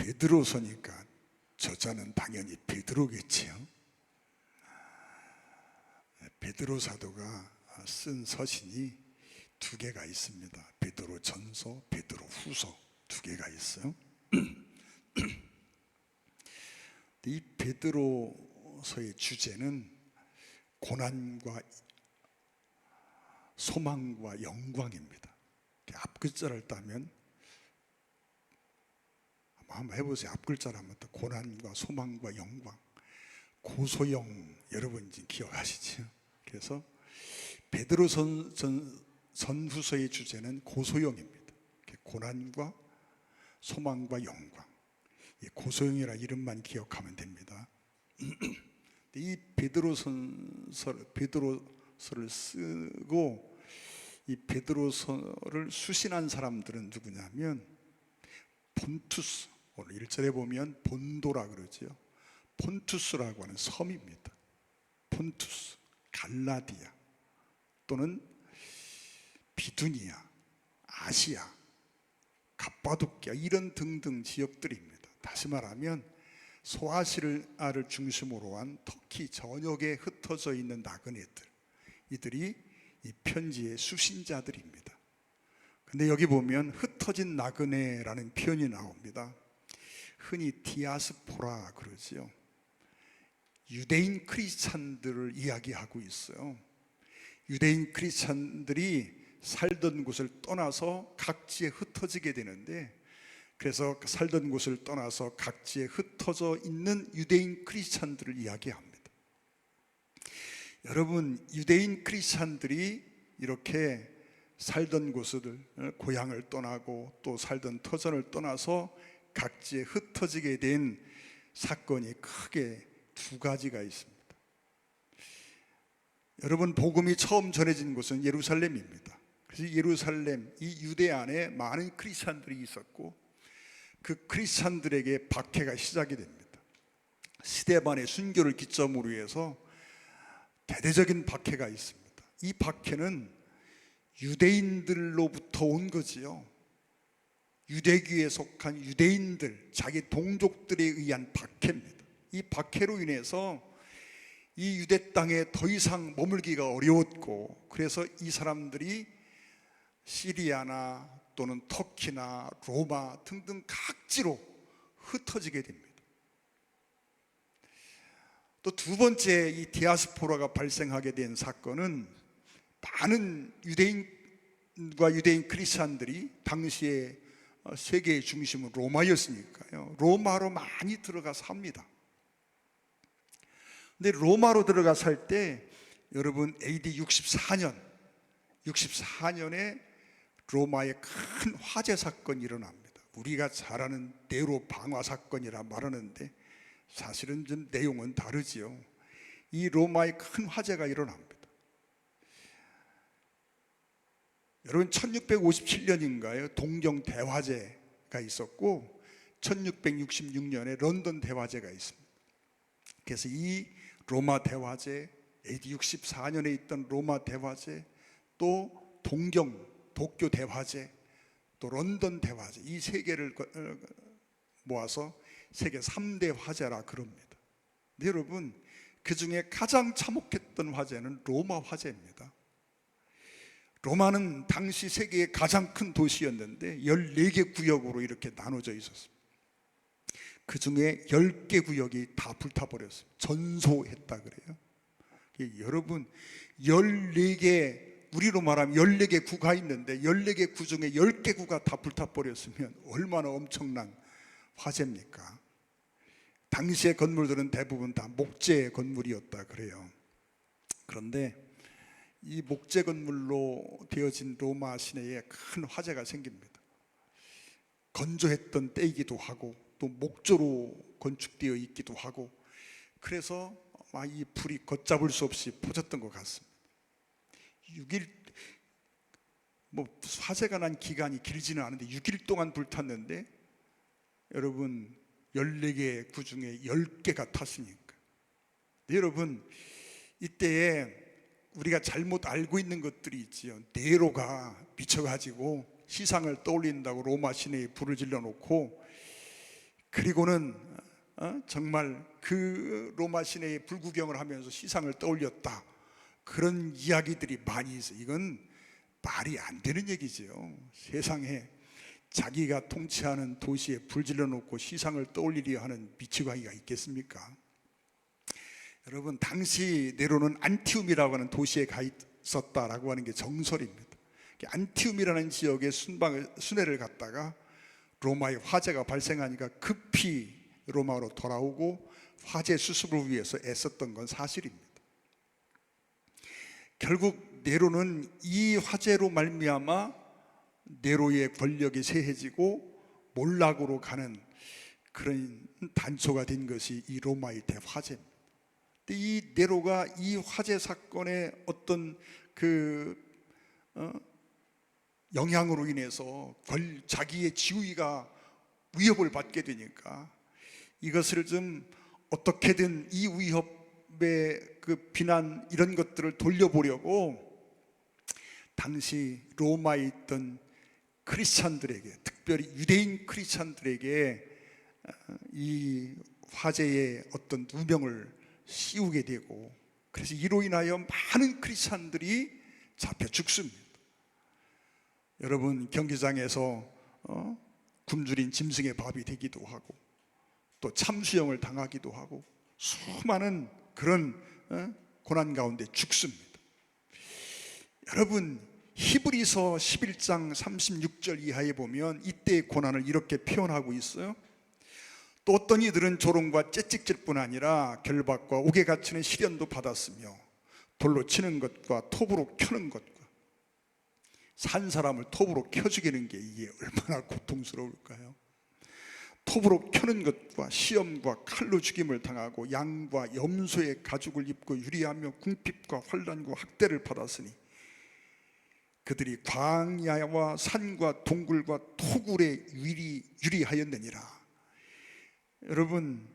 베드로서니까 저자는 당연히 베드로겠지요. 베드로 사도가 쓴 서신이 두 개가 있습니다. 베드로 전서, 베드로 후서 두 개가 있어요. 이 베드로서의 주제는 고난과 소망과 영광입니다. 앞글자를 따면 한번 해보세요. 앞글자를 한번 따 고난과 소망과 영광. 고소영 여러분 이제 기억하시죠? 그래서 베드로 전후서의 주제는 고소영입니다. 고난과 소망과 영광. 고소영이라 이름만 기억하면 됩니다. 이 베드로서를 쓰고 이 베드로서를 수신한 사람들은 누구냐면 폰투스, 오늘 1절에 보면 본도라 그러죠. 폰투스라고 하는 섬입니다. 폰투스, 갈라디아 또는 비두니아, 아시아, 갑바도키아 이런 등등 지역들입니다. 다시 말하면 소아시아를 중심으로 한 터키 전역에 흩어져 있는 나그네들, 이들이 이 편지의 수신자들입니다. 근데 여기 보면 흩어진 나그네라는 표현이 나옵니다. 흔히 디아스포라 그러지요. 유대인 크리스찬들을 이야기하고 있어요. 유대인 크리스찬들이 살던 곳을 떠나서 각지에 흩어지게 되는데, 그래서 살던 곳을 떠나서 각지에 흩어져 있는 유대인 크리스찬들을 이야기합니다. 여러분, 유대인 크리스찬들이 이렇게 살던 곳을, 고향을 떠나고 또 살던 터전을 떠나서 각지에 흩어지게 된 사건이 크게 두 가지가 있습니다. 여러분, 복음이 처음 전해진 곳은 예루살렘입니다. 그래서 예루살렘, 이 유대 안에 많은 크리스찬들이 있었고 그 크리스찬들에게 박해가 시작이 됩니다. 스데반의 순교를 기점으로 해서 대대적인 박해가 있습니다. 이 박해는 유대인들로부터 온 거지요. 유대교에 속한 유대인들, 자기 동족들에 의한 박해입니다. 이 박해로 인해서 이 유대 땅에 더 이상 머물기가 어려웠고, 그래서 이 사람들이 시리아나 또는 터키나 로마 등등 각지로 흩어지게 됩니다. 또 두 번째 이 디아스포라가 발생하게 된 사건은 많은 유대인과 유대인 크리스찬들이 당시에 세계의 중심은 로마였으니까요. 로마로 많이 들어가 삽니다. 근데 로마로 들어가 살 때 여러분 AD 64년에 로마에 큰 화재 사건이 일어납니다. 우리가 잘 아는 네로 방화 사건이라 말하는데 사실은 좀 내용은 다르지요. 이 로마에 큰 화재가 일어납니다. 여러분, 1657년인가요? 동경 대화재가 있었고 1666년에 런던 대화재가 있습니다. 그래서 이 로마 대화재, AD 64년에 있던 로마 대화재, 또 도쿄 대화재, 또 런던 대화재, 이 세 개를 모아서 세계 3대 화재라 그럽니다. 근데 여러분, 그 중에 가장 참혹했던 화재는 로마 화재입니다. 로마는 당시 세계의 가장 큰 도시였는데 14개 구역으로 이렇게 나눠져 있었습니다. 그 중에 10개 구역이 다 불타버렸습니다. 전소했다 그래요. 여러분, 14개, 우리로 말하면 14개 구가 있는데 14개 구 중에 10개 구가 다 불타버렸으면 얼마나 엄청난 화재입니까? 당시의 건물들은 대부분 다 목재 건물이었다 그래요. 그런데 이 목재 건물로 되어진 로마 시내에 큰 화재가 생깁니다. 건조했던 때이기도 하고 또 목조로 건축되어 있기도 하고, 그래서 이 불이 걷잡을 수 없이 퍼졌던 것 같습니다. 6일, 화재가 난 기간이 길지는 않은데 6일 동안 불탔는데 여러분, 14개 구 중에 10개가 탔으니까. 여러분, 이때에 우리가 잘못 알고 있는 것들이 있지요. 네로가 미쳐가지고 시상을 떠올린다고 로마 시내에 불을 질러놓고 그리고는 정말 그 로마 시내의 불구경을 하면서 시상을 떠올렸다, 그런 이야기들이 많이 있어요. 이건 말이 안 되는 얘기죠. 세상에 자기가 통치하는 도시에 불 질러놓고 시상을 떠올리려 하는 미치광이가 있겠습니까? 여러분, 당시 네로는 안티움이라고 하는 도시에 가 있었다라고 하는 게 정설입니다. 안티움이라는 지역에 순회를 갔다가 로마에 화재가 발생하니까 급히 로마로 돌아오고 화재 수습을 위해서 애썼던 건 사실입니다. 결국 네로는 이 화재로 말미암아 네로의 권력이 쇠해지고 몰락으로 가는 그런 단초가 된 것이 이 로마의 대화재입니다. 이 네로가 이 화재 사건의 어떤 영향으로 인해서 자기의 지위가 위협을 받게 되니까 이것을 좀 어떻게든 이 위협의 비난, 이런 것들을 돌려보려고 당시 로마에 있던 크리스찬들에게, 특별히 유대인 크리스찬들에게 이 화재의 어떤 누명을 씌우게 되고, 그래서 이로 인하여 많은 크리스찬들이 잡혀 죽습니다. 여러분, 경기장에서 굶주린 짐승의 밥이 되기도 하고 또 참수형을 당하기도 하고 수많은 그런 고난 가운데 죽습니다. 여러분, 히브리서 11장 36절 이하에 보면 이때의 고난을 이렇게 표현하고 있어요. 또 어떤 이들은 조롱과 채찍질 뿐 아니라 결박과 옥에 갇히는 시련도 받았으며 돌로 치는 것과 톱으로 켜는 것과, 산 사람을 톱으로 켜 죽이는 게 이게 얼마나 고통스러울까요? 톱으로 켜는 것과 시험과 칼로 죽임을 당하고 양과 염소의 가죽을 입고 유리하며 궁핍과 환난과 학대를 받았으니 그들이 광야와 산과 동굴과 토굴에 유리하였느니라. 여러분,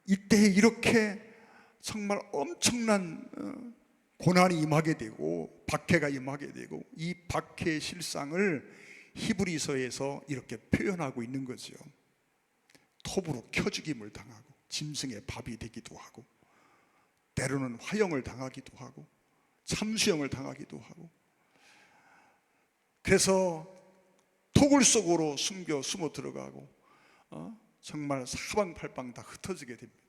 이때 이렇게 정말 엄청난 고난이 임하게 되고 박해가 임하게 되고, 이 박해의 실상을 히브리서에서 이렇게 표현하고 있는 거죠. 톱으로 켜죽임을 당하고 짐승의 밥이 되기도 하고 때로는 화형을 당하기도 하고 참수형을 당하기도 하고, 그래서 토굴 속으로 숨어 들어가고 정말 사방팔방 다 흩어지게 됩니다.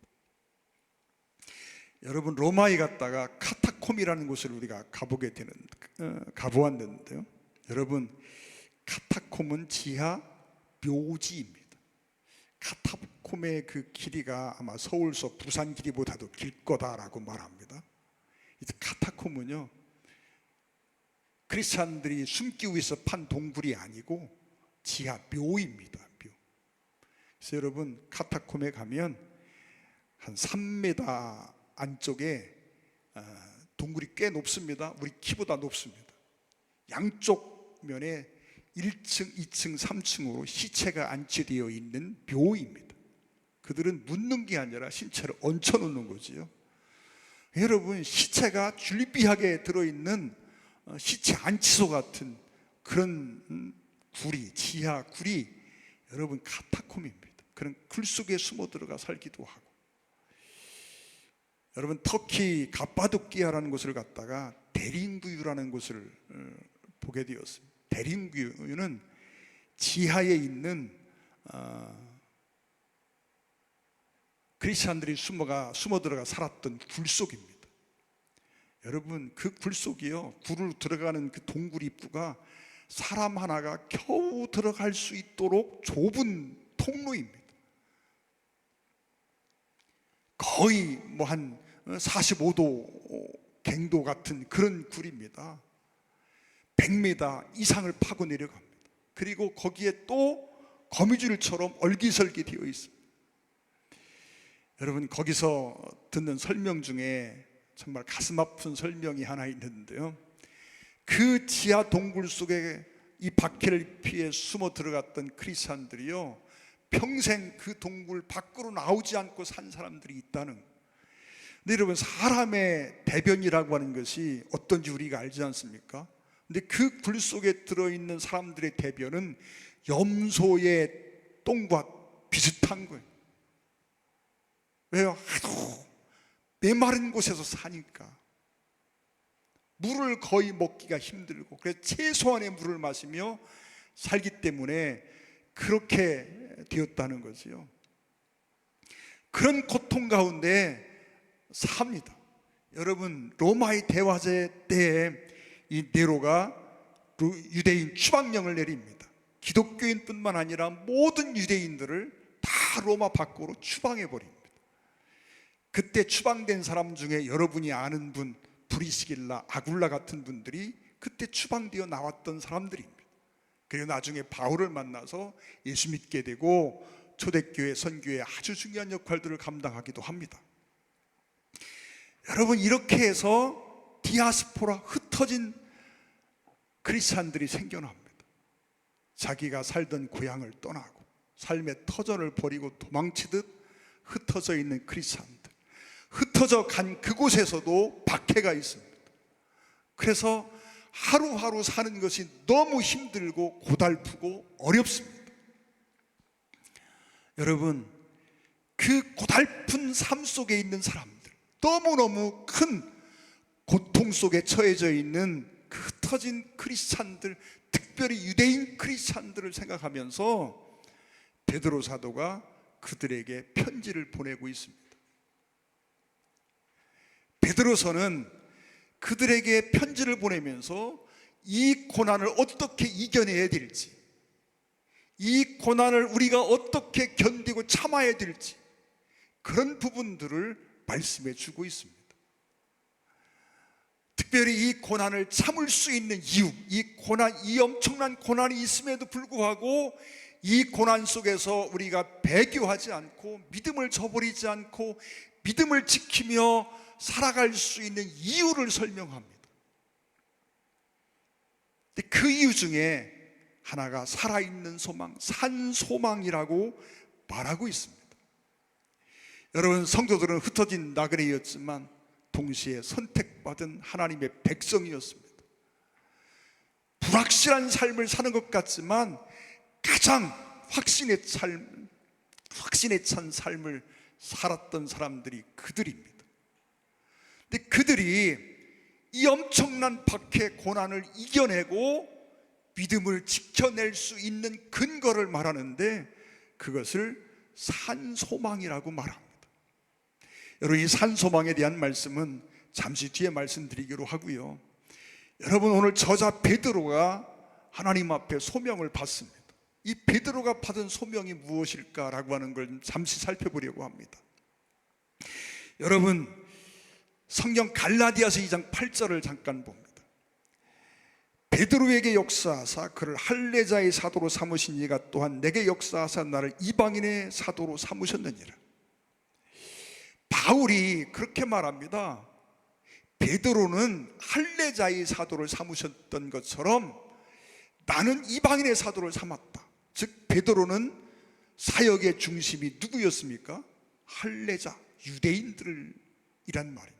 여러분, 로마에 갔다가 카타콤이라는 곳을 우리가 가보았는데요. 여러분, 카타콤은 지하 묘지입니다. 카타콤의 그 길이가 아마 서울서 부산 길이보다도 길 거다라고 말합니다. 카타콤은요, 크리스찬들이 숨기 위해서 판 동굴이 아니고 지하 묘입니다. 묘. 그래서 여러분, 카타콤에 가면 한 3m 안쪽에 동굴이 꽤 높습니다. 우리 키보다 높습니다. 양쪽 면에 1층, 2층, 3층으로 시체가 안치되어 있는 묘입니다. 그들은 묻는 게 아니라 신체를 얹혀놓는 거지요. 여러분, 시체가 줄비하게 들어있는 시체 안치소 같은 그런 굴이, 지하 굴이 여러분 카타콤입니다. 그런 굴 속에 숨어 들어가 살기도 하고, 여러분, 터키 가파도키아라는 곳을 갔다가 데링구유라는 곳을 보게 되었습니다. 데링구유는 지하에 있는 크리스찬들이 숨어 들어가 살았던 굴속입니다. 여러분, 그 굴속이요, 굴을 들어가는 그 동굴 입구가 사람 하나가 겨우 들어갈 수 있도록 좁은 통로입니다. 거의 한 45도 갱도 같은 그런 굴입니다. 100m 이상을 파고 내려갑니다. 그리고 거기에 또 거미줄처럼 얼기설기 되어 있습니다. 여러분, 거기서 듣는 설명 중에 정말 가슴 아픈 설명이 하나 있는데요, 그 지하 동굴 속에 이 박해를 피해 숨어 들어갔던 크리스찬들이요, 평생 그 동굴 밖으로 나오지 않고 산 사람들이 있다는 거예요. 근데 여러분, 사람의 대변이라고 하는 것이 어떤지 우리가 알지 않습니까? 근데 그 굴 속에 들어있는 사람들의 대변은 염소의 똥과 비슷한 거예요. 왜요? 하도 메마른 곳에서 사니까 물을 거의 먹기가 힘들고, 그래서 최소한의 물을 마시며 살기 때문에 그렇게 되었다는 거지요. 그런 고통 가운데 삽니다. 여러분, 로마의 대화제 때에 이 네로가 유대인 추방령을 내립니다. 기독교인뿐만 아니라 모든 유대인들을 다 로마 밖으로 추방해 버립니다. 그때 추방된 사람 중에 여러분이 아는 분, 브리스길라, 아굴라 같은 분들이 그때 추방되어 나왔던 사람들입니다. 그리고 나중에 바울을 만나서 예수 믿게 되고 초대교회 선교에 아주 중요한 역할들을 감당하기도 합니다. 여러분, 이렇게 해서 디아스포라, 흩어진 크리스찬들이 생겨납니다. 자기가 살던 고향을 떠나고 삶의 터전을 버리고 도망치듯 흩어져 있는 크리스찬들, 흩어져 간 그곳에서도 박해가 있습니다. 그래서 하루하루 사는 것이 너무 힘들고 고달프고 어렵습니다. 여러분, 그 고달픈 삶 속에 있는 사람들, 너무너무 큰 고통 속에 처해져 있는 그 흩어진 크리스찬들, 특별히 유대인 크리스찬들을 생각하면서 베드로 사도가 그들에게 편지를 보내고 있습니다. 베드로서는 그들에게 편지를 보내면서 이 고난을 어떻게 이겨내야 될지, 이 고난을 우리가 어떻게 견디고 참아야 될지, 그런 부분들을 말씀해 주고 있습니다. 특별히 이 고난을 참을 수 있는 이유, 이 엄청난 고난이 있음에도 불구하고 이 고난 속에서 우리가 배교하지 않고 믿음을 저버리지 않고 믿음을 지키며 살아갈 수 있는 이유를 설명합니다. 그 이유 중에 하나가 살아있는 소망, 산 소망이라고 말하고 있습니다. 여러분, 성도들은 흩어진 나그네였지만 동시에 선택받은 하나님의 백성이었습니다. 불확실한 삶을 사는 것 같지만 가장 확신에 찬 삶을 살았던 사람들이 그들입니다. 근데 그들이 이 엄청난 박해, 고난을 이겨내고 믿음을 지켜낼 수 있는 근거를 말하는데 그것을 산소망이라고 말합니다. 여러분, 이 산소망에 대한 말씀은 잠시 뒤에 말씀드리기로 하고요. 여러분, 오늘 저자 베드로가 하나님 앞에 소명을 받습니다. 이 베드로가 받은 소명이 무엇일까라고 하는 걸 잠시 살펴보려고 합니다. 여러분, 성경 갈라디아서 2장 8절을 잠깐 봅니다. 베드로에게 역사하사 그를 할례자의 사도로 삼으신 이가 또한 내게 역사하사 나를 이방인의 사도로 삼으셨느니라. 바울이 그렇게 말합니다. 베드로는 할례자의 사도를 삼으셨던 것처럼 나는 이방인의 사도를 삼았다. 즉 베드로는 사역의 중심이 누구였습니까? 할례자, 유대인들이란 말입니다.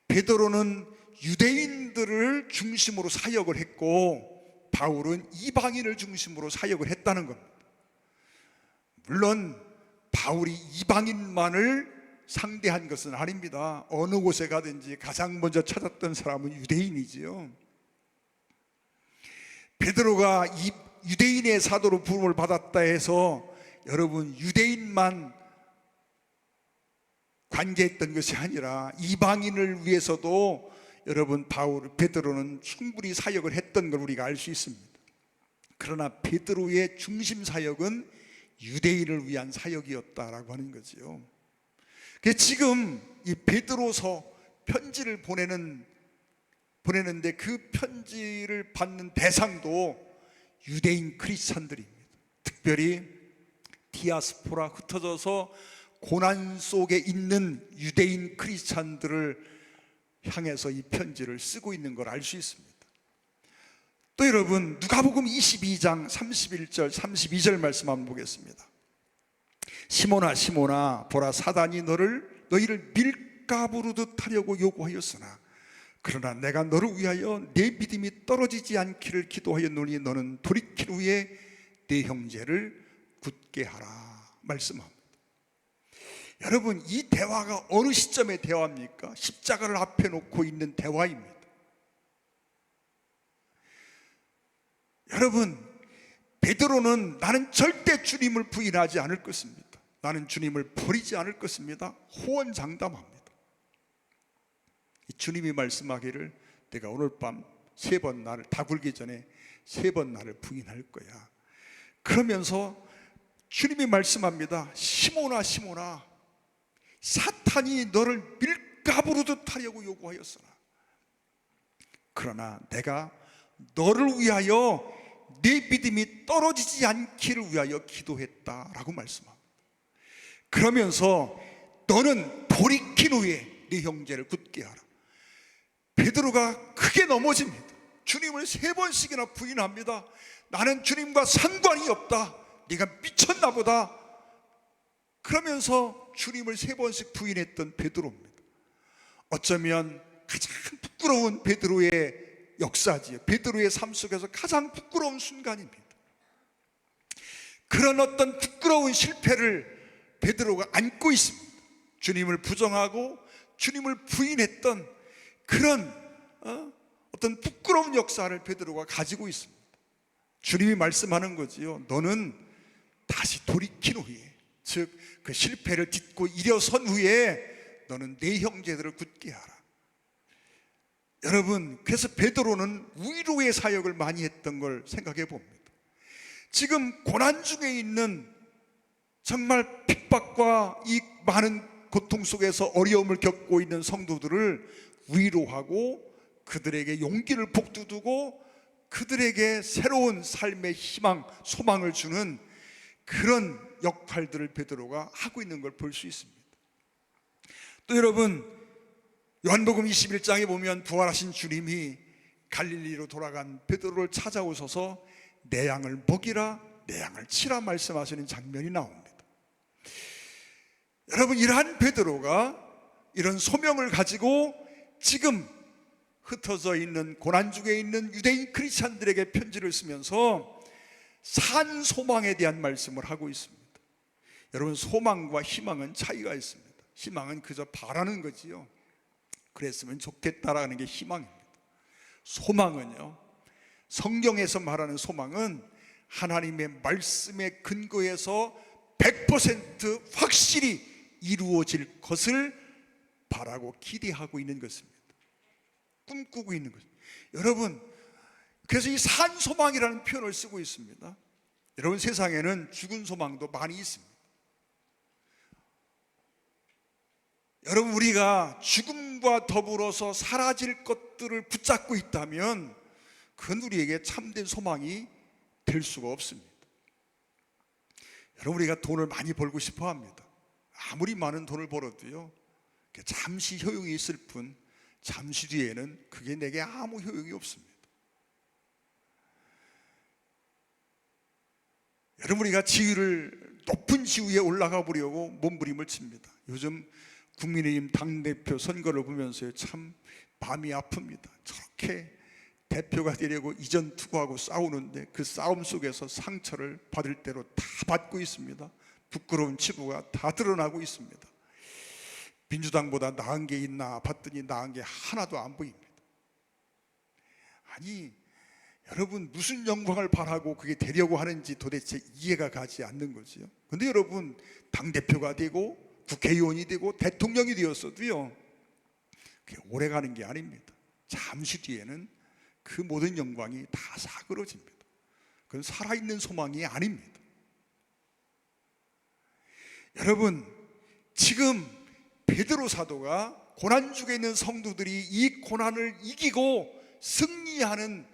베드로는 유대인들을 중심으로 사역을 했고 바울은 이방인을 중심으로 사역을 했다는 겁니다. 물론 바울이 이방인만을 상대한 것은 아닙니다. 어느 곳에 가든지 가장 먼저 찾았던 사람은 유대인이지요. 베드로가 유대인의 사도로 부름을 받았다 해서 여러분 유대인만 관계했던 것이 아니라 이방인을 위해서도 여러분 베드로는 충분히 사역을 했던 걸 우리가 알 수 있습니다. 그러나 베드로의 중심 사역은 유대인을 위한 사역이었다라고 하는 거지요. 지금 이 베드로서 편지를 보내는데 그 편지를 받는 대상도 유대인 크리스찬들입니다. 특별히 디아스포라, 흩어져서 고난 속에 있는 유대인 크리스찬들을 향해서 이 편지를 쓰고 있는 걸 알 수 있습니다. 또 여러분, 누가복음 22장 31절 32절 말씀 한번 보겠습니다. 시몬아 시몬아 보라 사단이 너희를 밀가부르듯 하려고 요구하였으나 그러나 내가 너를 위하여 내 믿음이 떨어지지 않기를 기도하였노니 너는 돌이킨 후에 내 형제를 굳게 하라 말씀합니다. 여러분, 이 대화가 어느 시점의 대화입니까? 십자가를 앞에 놓고 있는 대화입니다. 여러분, 베드로는 나는 절대 주님을 부인하지 않을 것입니다, 나는 주님을 버리지 않을 것입니다, 호언장담합니다. 주님이 말씀하기를 내가 오늘 밤 3번 나를 다 굴기 전에 3번 나를 부인할 거야. 그러면서 주님이 말씀합니다. 시몬아 시몬아, 사탄이 너를 밀가부르듯 하려고 요구하였으나 그러나 내가 너를 위하여 네 믿음이 떨어지지 않기를 위하여 기도했다라고 말씀합니다. 그러면서 너는 돌이킨 후에 네 형제를 굳게 하라. 베드로가 크게 넘어집니다. 주님을 3번씩이나 부인합니다. 나는 주님과 상관이 없다, 네가 미쳤나 보다. 그러면서 주님을 3번씩 부인했던 베드로입니다. 어쩌면 가장 부끄러운 베드로의 역사지요. 베드로의 삶 속에서 가장 부끄러운 순간입니다. 그런 어떤 부끄러운 실패를 베드로가 안고 있습니다. 주님을 부정하고 주님을 부인했던 그런 어떤 부끄러운 역사를 베드로가 가지고 있습니다. 주님이 말씀하는 거지요. 너는 다시 돌이킨 후에, 즉 그 실패를 딛고 일어선 후에 너는 네 형제들을 굳게 하라. 여러분, 그래서 베드로는 위로의 사역을 많이 했던 걸 생각해 봅니다. 지금 고난 중에 있는, 정말 핍박과 이 많은 고통 속에서 어려움을 겪고 있는 성도들을 위로하고 그들에게 용기를 북돋우고 그들에게 새로운 삶의 희망, 소망을 주는 그런 역할들을 베드로가 하고 있는 걸 볼 수 있습니다. 또 여러분, 요한복음 21장에 보면 부활하신 주님이 갈릴리로 돌아간 베드로를 찾아오셔서 내 양을 먹이라, 내 양을 치라 말씀하시는 장면이 나옵니다. 여러분, 이러한 베드로가 이런 소명을 가지고 지금 흩어져 있는 고난 중에 있는 유대인 크리스찬들에게 편지를 쓰면서 산 소망에 대한 말씀을 하고 있습니다. 여러분, 소망과 희망은 차이가 있습니다. 희망은 그저 바라는 거지요. 그랬으면 좋겠다라는 게 희망입니다. 소망은요, 성경에서 말하는 소망은 하나님의 말씀에 근거해서 100% 확실히 이루어질 것을 바라고 기대하고 있는 것입니다. 꿈꾸고 있는 것입니다. 여러분, 그래서 이 산소망이라는 표현을 쓰고 있습니다. 여러분, 세상에는 죽은 소망도 많이 있습니다. 여러분, 우리가 죽음과 더불어서 사라질 것들을 붙잡고 있다면 그건 우리에게 참된 소망이 될 수가 없습니다. 여러분, 우리가 돈을 많이 벌고 싶어 합니다. 아무리 많은 돈을 벌어도요, 잠시 효용이 있을 뿐 잠시 뒤에는 그게 내게 아무 효용이 없습니다. 여러분, 우리가 지위를, 높은 지위에 올라가 보려고 몸부림을 칩니다. 요즘 국민의힘 당대표 선거를 보면서 참 마음이 아픕니다. 저렇게 대표가 되려고 이전 투구하고 싸우는데 그 싸움 속에서 상처를 받을 대로 다 받고 있습니다. 부끄러운 치부가 다 드러나고 있습니다. 민주당보다 나은 게 있나 봤더니 나은 게 하나도 안 보입니다. 아니, 여러분, 무슨 영광을 바라고 그게 되려고 하는지 도대체 이해가 가지 않는 거지요. 근데 여러분, 당대표가 되고 국회의원이 되고 대통령이 되었어도요, 그게 오래 가는 게 아닙니다. 잠시 뒤에는 그 모든 영광이 다 사그러집니다. 그건 살아있는 소망이 아닙니다. 여러분, 지금 베드로 사도가 고난 중에 있는 성도들이 이 고난을 이기고 승리하는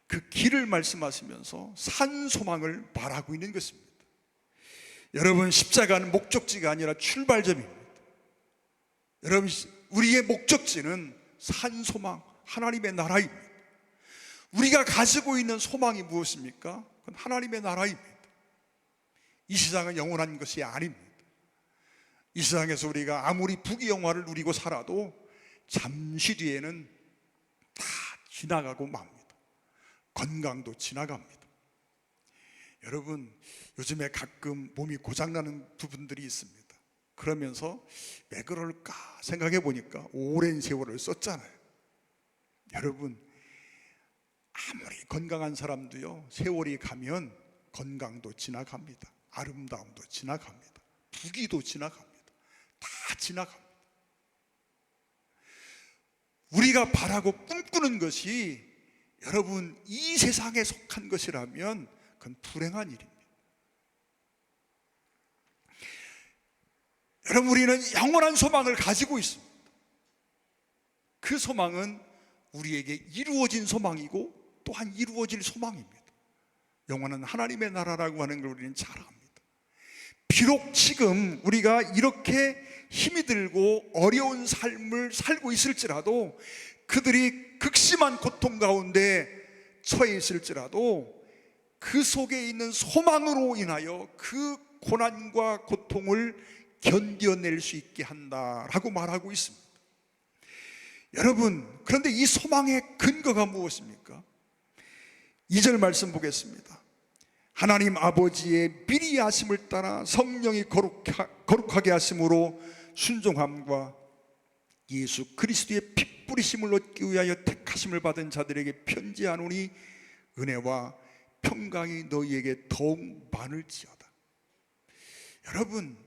그 길을 말씀하시면서 산 소망을 말하고 있는 것입니다. 여러분, 십자가는 목적지가 아니라 출발점입니다. 여러분, 우리의 목적지는 산 소망, 하나님의 나라입니다. 우리가 가지고 있는 소망이 무엇입니까? 그건 하나님의 나라입니다. 이 세상은 영원한 것이 아닙니다. 이 세상에서 우리가 아무리 부귀영화를 누리고 살아도 잠시 뒤에는 다 지나가고 맙니다. 건강도 지나갑니다. 여러분, 요즘에 가끔 몸이 고장나는 부분들이 있습니다. 그러면서 왜 그럴까 생각해 보니까 오랜 세월을 썼잖아요. 여러분, 아무리 건강한 사람도요, 세월이 가면 건강도 지나갑니다. 아름다움도 지나갑니다. 부귀도 지나갑니다. 다 지나갑니다. 우리가 바라고 꿈꾸는 것이 여러분 이 세상에 속한 것이라면 그건 불행한 일입니다. 여러분, 우리는 영원한 소망을 가지고 있습니다. 그 소망은 우리에게 이루어진 소망이고 또한 이루어질 소망입니다. 영원한 하나님의 나라라고 하는 걸 우리는 잘 압니다. 비록 지금 우리가 이렇게 힘이 들고 어려운 삶을 살고 있을지라도, 그들이 극심한 고통 가운데 처해 있을지라도 그 속에 있는 소망으로 인하여 그 고난과 고통을 견뎌낼 수 있게 한다라고 말하고 있습니다. 여러분, 그런데 이 소망의 근거가 무엇입니까? 2절 말씀 보겠습니다. 하나님 아버지의 미리 하심을 따라 성령이 거룩하게 하심으로 순종함과 예수 그리스도의 피 뿌리심을 얻기 위하여 택하심을 받은 자들에게 편지하노니 은혜와 평강이 너희에게 더욱 많을지어다. 여러분,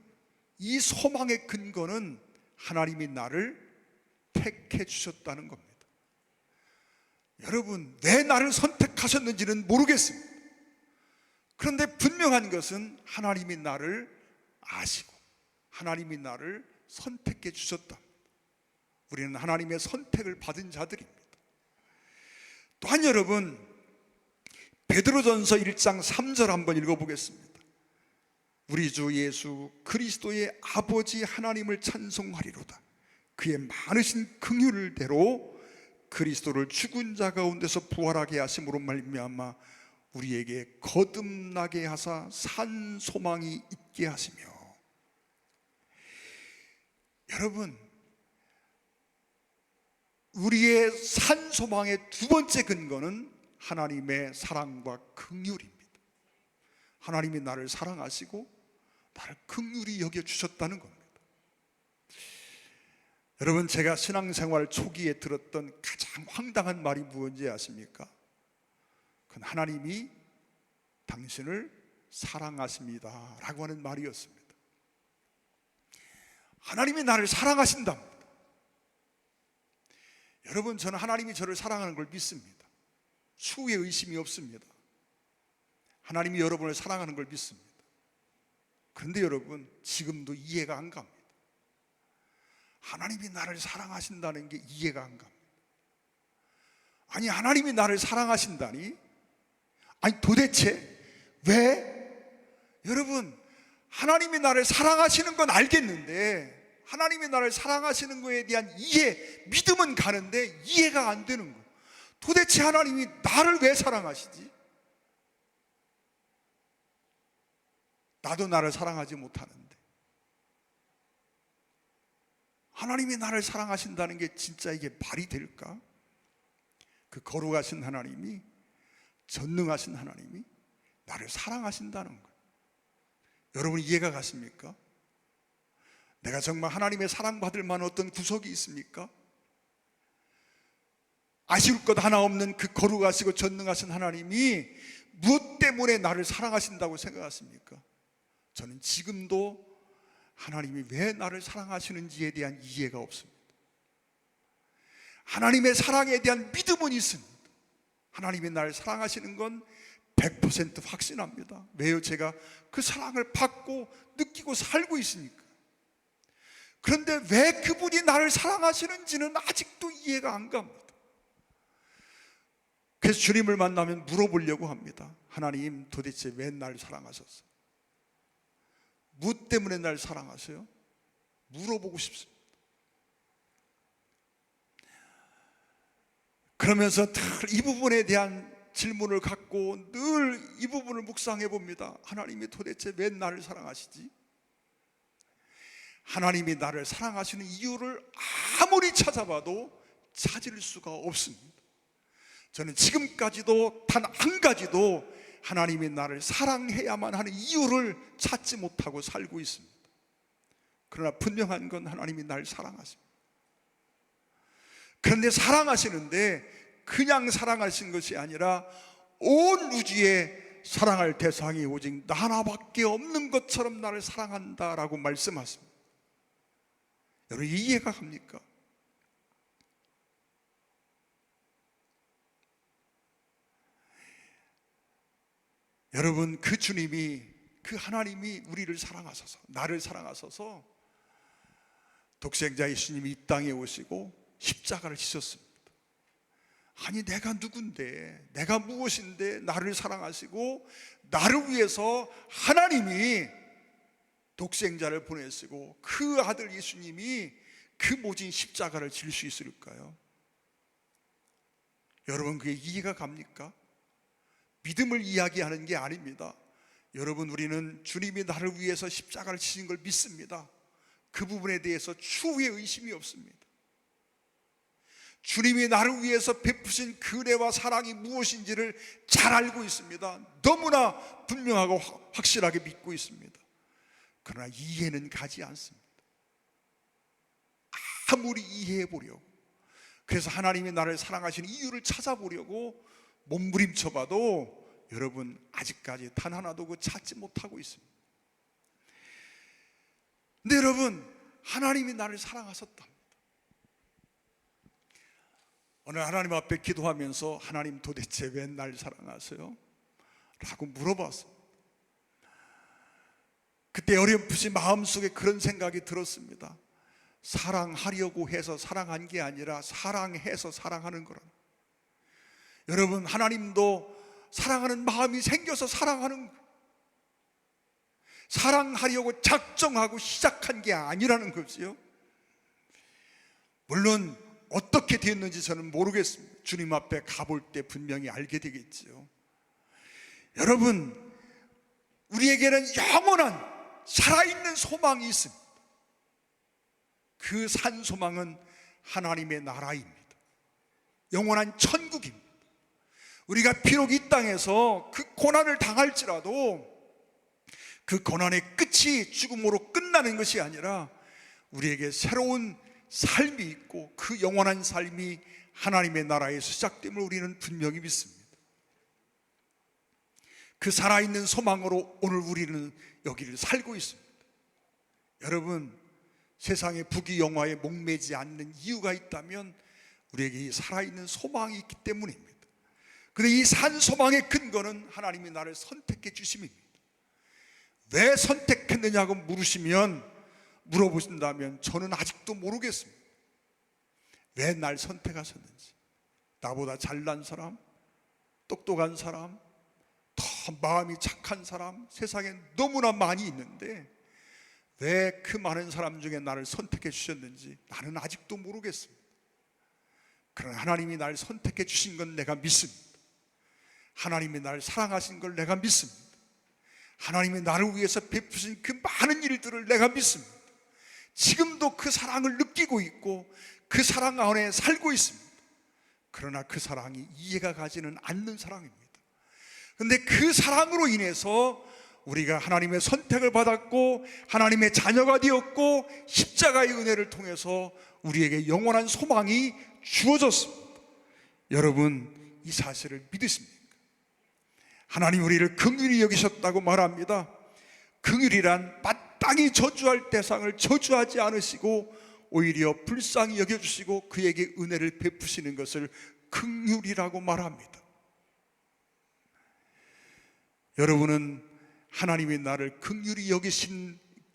이 소망의 근거는 하나님이 나를 택해 주셨다는 겁니다. 여러분, 왜 나를 선택하셨는지는 모르겠습니다. 그런데 분명한 것은 하나님이 나를 아시고 하나님이 나를 선택해 주셨다. 우리는 하나님의 선택을 받은 자들입니다. 또한 여러분, 베드로전서 1장 3절 한번 읽어보겠습니다. 우리 주 예수 그리스도의 아버지 하나님을 찬송하리로다. 그의 많으신 긍휼대로 그리스도를 죽은 자 가운데서 부활하게 하심으로 말미암아 우리에게 거듭나게 하사 산 소망이 있게 하시며. 여러분, 우리의 산 소망의 두 번째 근거는 하나님의 사랑과 긍휼입니다. 하나님이 나를 사랑하시고 나를 긍휼히 여겨주셨다는 겁니다. 여러분, 제가 신앙생활 초기에 들었던 가장 황당한 말이 무엇인지 아십니까? 그건 하나님이 당신을 사랑하십니다 라고 하는 말이었습니다. 하나님이 나를 사랑하신답니다. 여러분, 저는 하나님이 저를 사랑하는 걸 믿습니다. 수의 의심이 없습니다. 하나님이 여러분을 사랑하는 걸 믿습니다. 그런데 여러분, 지금도 이해가 안 갑니다. 하나님이 나를 사랑하신다는 게 이해가 안 갑니다. 아니, 하나님이 나를 사랑하신다니? 아니, 도대체 왜? 여러분, 하나님이 나를 사랑하시는 건 알겠는데, 하나님이 나를 사랑하시는 거에 대한 이해, 믿음은 가는데 이해가 안 되는 거예요. 도대체 하나님이 나를 왜 사랑하시지? 나도 나를 사랑하지 못하는데 하나님이 나를 사랑하신다는 게 진짜 이게 말이 될까? 그 거룩하신 하나님이, 전능하신 하나님이 나를 사랑하신다는 거예요. 여러분, 이해가 가십니까? 내가 정말 하나님의 사랑받을 만한 어떤 구석이 있습니까? 아쉬울 것 하나 없는 그 거룩하시고 전능하신 하나님이 무엇 때문에 나를 사랑하신다고 생각하십니까? 저는 지금도 하나님이 왜 나를 사랑하시는지에 대한 이해가 없습니다. 하나님의 사랑에 대한 믿음은 있습니다. 하나님이 나를 사랑하시는 건 100% 확신합니다. 왜요? 제가 그 사랑을 받고 느끼고 살고 있으니까. 그런데 왜 그분이 나를 사랑하시는지는 아직도 이해가 안 갑니다. 그래서 주님을 만나면 물어보려고 합니다. 하나님, 도대체 왜 날 사랑하셨어요? 무엇 때문에 날 사랑하세요? 물어보고 싶습니다. 그러면서 이 부분에 대한 질문을 갖고 늘 이 부분을 묵상해 봅니다. 하나님이 도대체 왜 나를 사랑하시지? 하나님이 나를 사랑하시는 이유를 아무리 찾아봐도 찾을 수가 없습니다. 저는 지금까지도 단 한 가지도 하나님이 나를 사랑해야만 하는 이유를 찾지 못하고 살고 있습니다. 그러나 분명한 건 하나님이 나를 사랑하십니다. 그런데 사랑하시는데 그냥 사랑하신 것이 아니라 온 우주에 사랑할 대상이 오직 나 하나밖에 없는 것처럼 나를 사랑한다라고 말씀하십니다. 여러분, 이해가 갑니까? 여러분, 그 주님이, 그 하나님이 우리를 사랑하셔서, 나를 사랑하셔서 독생자 예수님이 이 땅에 오시고 십자가를 지셨습니다. 아니, 내가 누군데, 내가 무엇인데 나를 사랑하시고 나를 위해서 하나님이 독생자를 보내시고 그 아들 예수님이 그 모진 십자가를 질 수 있을까요? 여러분, 그게 이해가 갑니까? 믿음을 이야기하는 게 아닙니다. 여러분, 우리는 주님이 나를 위해서 십자가를 지신 걸 믿습니다. 그 부분에 대해서 추후에 의심이 없습니다. 주님이 나를 위해서 베푸신 그 은혜와 사랑이 무엇인지를 잘 알고 있습니다. 너무나 분명하고 확실하게 믿고 있습니다. 그러나 이해는 가지 않습니다. 아무리 이해해 보려고, 그래서 하나님이 나를 사랑하시는 이유를 찾아보려고 몸부림쳐 봐도 여러분, 아직까지 단 하나도 그 찾지 못하고 있습니다. 근데 여러분, 하나님이 나를 사랑하셨답니다. 오늘 하나님 앞에 기도하면서 하나님, 도대체 왜 날 사랑하세요? 라고 물어봤어요. 그때 어렴풋이 마음속에 그런 생각이 들었습니다. 사랑하려고 해서 사랑한 게 아니라 사랑해서 사랑하는 거라. 여러분, 하나님도 사랑하는 마음이 생겨서 사랑하는 거예요. 사랑하려고 작정하고 시작한 게 아니라는 거지요. 물론 어떻게 됐는지 저는 모르겠습니다. 주님 앞에 가볼 때 분명히 알게 되겠지요. 여러분, 우리에게는 영원한 살아있는 소망이 있습니다. 그 산 소망은 하나님의 나라입니다. 영원한 천국입니다. 우리가 비록 이 땅에서 그 고난을 당할지라도 그 고난의 끝이 죽음으로 끝나는 것이 아니라 우리에게 새로운 삶이 있고 그 영원한 삶이 하나님의 나라에서 시작됨을 우리는 분명히 믿습니다. 그 살아있는 소망으로 오늘 우리는 여기를 살고 있습니다. 여러분, 세상의 부귀영화에 목매지 않는 이유가 있다면 우리에게 이 살아있는 소망이 있기 때문입니다. 그런데 이 산 소망의 근거는 하나님이 나를 선택해 주심입니다. 왜 선택했느냐고 물어보신다면 저는 아직도 모르겠습니다. 왜 날 선택하셨는지. 나보다 잘난 사람, 똑똑한 사람, 더 마음이 착한 사람, 세상에 너무나 많이 있는데 왜 그 많은 사람 중에 나를 선택해 주셨는지 나는 아직도 모르겠습니다. 그러나 하나님이 나를 선택해 주신 건 내가 믿습니다. 하나님이 나를 사랑하신 걸 내가 믿습니다. 하나님이 나를 위해서 베푸신 그 많은 일들을 내가 믿습니다. 지금도 그 사랑을 느끼고 있고 그 사랑 안에 살고 있습니다. 그러나 그 사랑이 이해가 가지는 않는 사랑입니다. 그런데 그 사랑으로 인해서 우리가 하나님의 선택을 받았고 하나님의 자녀가 되었고 십자가의 은혜를 통해서 우리에게 영원한 소망이 주어졌습니다. 여러분, 이 사실을 믿으십니까? 하나님 우리를 긍휼히 여기셨다고 말합니다. 긍휼이란 마땅히 저주할 대상을 저주하지 않으시고 오히려 불쌍히 여겨주시고 그에게 은혜를 베푸시는 것을 긍휼이라고 말합니다. 여러분은 하나님이 나를 긍휼히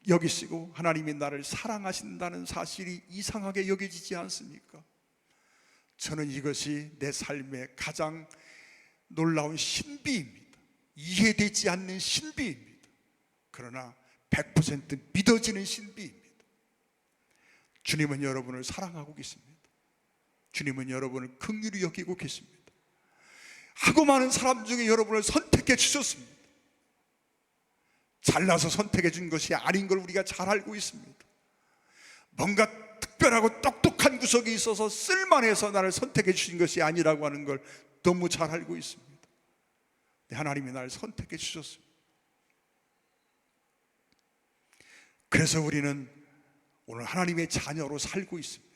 여기시고 하나님이 나를 사랑하신다는 사실이 이상하게 여겨지지 않습니까? 저는 이것이 내 삶의 가장 놀라운 신비입니다. 이해되지 않는 신비입니다. 그러나 100% 믿어지는 신비입니다. 주님은 여러분을 사랑하고 계십니다. 주님은 여러분을 긍휼히 여기고 계십니다. 하고 많은 사람 중에 여러분을 선택해 주셨습니다. 잘나서 선택해 준 것이 아닌 걸 우리가 잘 알고 있습니다. 뭔가 특별하고 똑똑한 구석이 있어서 쓸만해서 나를 선택해 주신 것이 아니라고 하는 걸 너무 잘 알고 있습니다. 하나님이 날 선택해 주셨습니다. 그래서 우리는 오늘 하나님의 자녀로 살고 있습니다.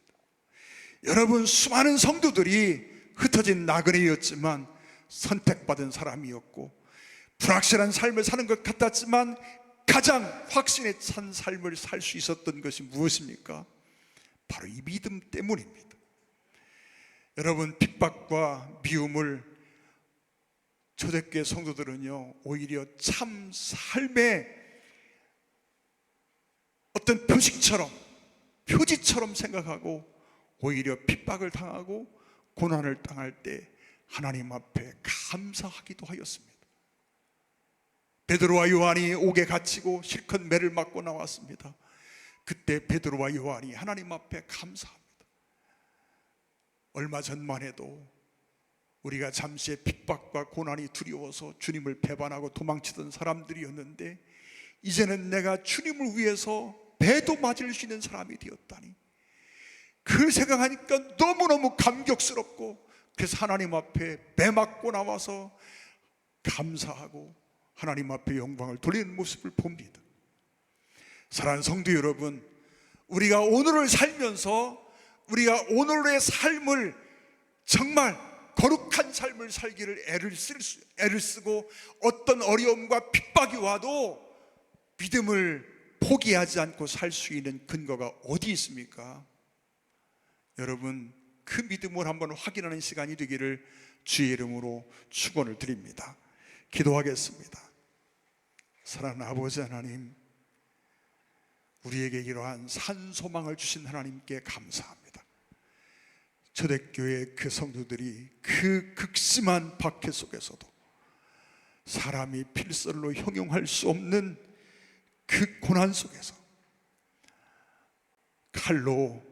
여러분, 수많은 성도들이 흩어진 나그네였지만 선택받은 사람이었고, 불확실한 삶을 사는 것 같았지만 가장 확신에 찬 삶을 살 수 있었던 것이 무엇입니까? 바로 이 믿음 때문입니다. 여러분, 핍박과 미움을 초대교회 성도들은요, 오히려 참 삶의 어떤 표지처럼 생각하고, 오히려 핍박을 당하고 고난을 당할 때 하나님 앞에 감사하기도 하였습니다. 베드로와 요한이 옥에 갇히고 실컷 매를 맞고 나왔습니다. 그때 베드로와 요한이 하나님 앞에 감사합니다. 얼마 전만 해도 우리가 잠시의 핍박과 고난이 두려워서 주님을 배반하고 도망치던 사람들이었는데, 이제는 내가 주님을 위해서 배도 맞을 수 있는 사람이 되었다니, 그 생각하니까 너무너무 감격스럽고, 그래서 하나님 앞에 배 맞고 나와서 감사하고 하나님 앞에 영광을 돌리는 모습을 봅니다. 사랑하는 성도 여러분, 우리가 오늘을 살면서 우리가 오늘의 삶을 정말 거룩한 삶을 살기를 애를 쓰고 어떤 어려움과 핍박이 와도 믿음을 포기하지 않고 살 수 있는 근거가 어디 있습니까? 여러분, 그 믿음을 한번 확인하는 시간이 되기를 주의 이름으로 축원을 드립니다. 기도하겠습니다. 사랑하는 아버지 하나님, 우리에게 이러한 산소망을 주신 하나님께 감사합니다. 초대교회 그 성도들이 그 극심한 박해 속에서도 사람이 필설로 형용할 수 없는 그 고난 속에서 칼로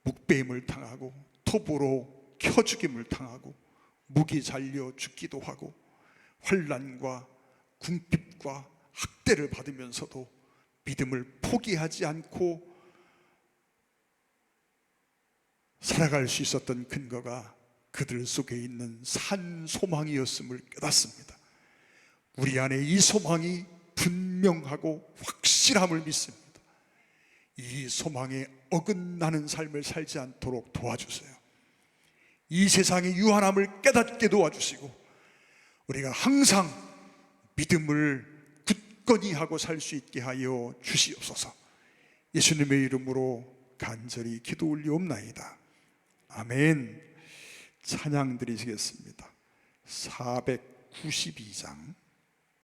묵배임을 당하고 톱으로 켜죽임을 당하고 무기 잘려 죽기도 하고 환난과 궁핍과 학대를 받으면서도 믿음을 포기하지 않고 살아갈 수 있었던 근거가 그들 속에 있는 산 소망이었음을 깨닫습니다. 우리 안에 이 소망이 분명하고 확실함을 믿습니다. 이 소망에 어긋나는 삶을 살지 않도록 도와주세요. 이 세상의 유한함을 깨닫게 도와주시고, 우리가 항상 믿음을 굳건히 하고 살 수 있게 하여 주시옵소서. 예수님의 이름으로 간절히 기도 올리옵나이다. 아멘. 찬양 드리시겠습니다. 492장